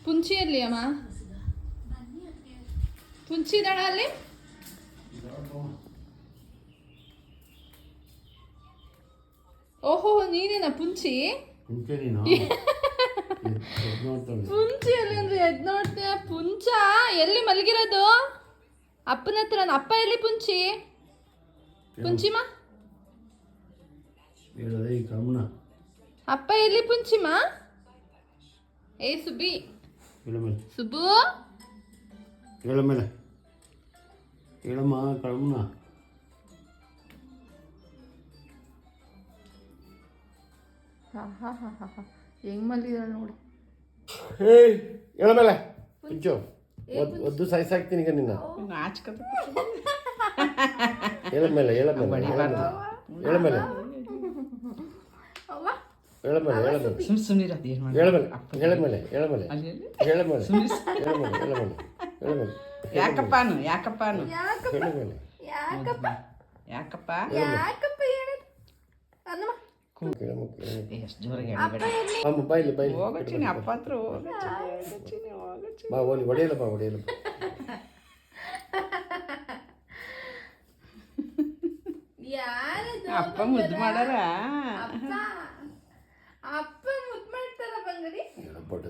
ಪುಂಚಿಯಲ್ಲಿ ಅಮ್ಮ ಪುಂಚಿ ಇದ್ದಾಳ ಅಲ್ಲಿ. ಓಹೋ ನೀನೇನಾ ಪುಂಚಿ? ಪುಂಚಿಯಲ್ಲಿ ಅಂದ್ರೆ ಎದ್ ನೋಡ್ತೀಯ. ಪುಂಚ ಎಲ್ಲಿ ಮಲಗಿರೋದು? ಅಪ್ಪನ ಹತ್ರ. ಅಪ್ಪ ಎಲ್ಲಿ ಪುಂಚಿ? ಪುಂಚಿಮ ಅಪ್ಪ ಎಲ್ಲಿ ಪುಂಚಿಮ? ಏ ಸುಬ್ಬಿ ಸುಬ್ಬು ಹೇಳಮೇಲೆ ಹೇಳಮ್ಮ ಕಳಮನ. ಹೆಂಗ್ ಮಲಗಿದಾಳ ನೋಡಿ. ಹೇಳಮೇಲೆ ಪುಂಚು ಒದ್ದು ಸಾಯ್ಸಾಕ್ತೀನಿ ಈಗ ನಿನ್ನ. ಹೇಳಮೇಲೆ ಹೇಳಮೇಲೆ ಹೇಳಮೇಲೆ ಹೇಳಮೇಲೆ ಹೇಳಮೇಲೆ ಹೇಳಮೇಲೆ ಹೇಳಮೇಲೆ ಹೇಳಮೇಲೆ ಹೇಳಮೇಲೆ ಹೇಳಮೇಲೆ ಯಾಕಪ್ಪಾನು ಯಾಕಪ್ಪಾನು ಹೇಳಮೇಲೆ ಯಾಕಪ್ಪ ಯಾಕಪ್ಪ ಯಾಕಪ್ಪ ಹೇಳೋದು ಅನ್ನಮ್ಮ. ಎಷ್ಟು ಜೋರಾಗಿ ಬೈಲಿ ಬೈಲಿ ಹೋಗಚ್ಚಿನಿ ಅಪ್ಪ ಹತ್ರ ಹೋಗಚ್ಚಿನಿ ಹೋಗಚ್ಚಿನಿ. ಬಾ ಓಲಿ ಹೊಡೆಯಲ್ಲಪ್ಪ ಹೊಡೆಯಲ್ಲಪ್ಪ. ಯಾರದು ಅಪ್ಪ ಮುದ್ದು ಮಾಡಾರ. ಅಪ್ಪ ಮುದ್ದು ಮಾಡ್ತಾರ ಬಂಗಡಿ. ಬಡ್ಡೆ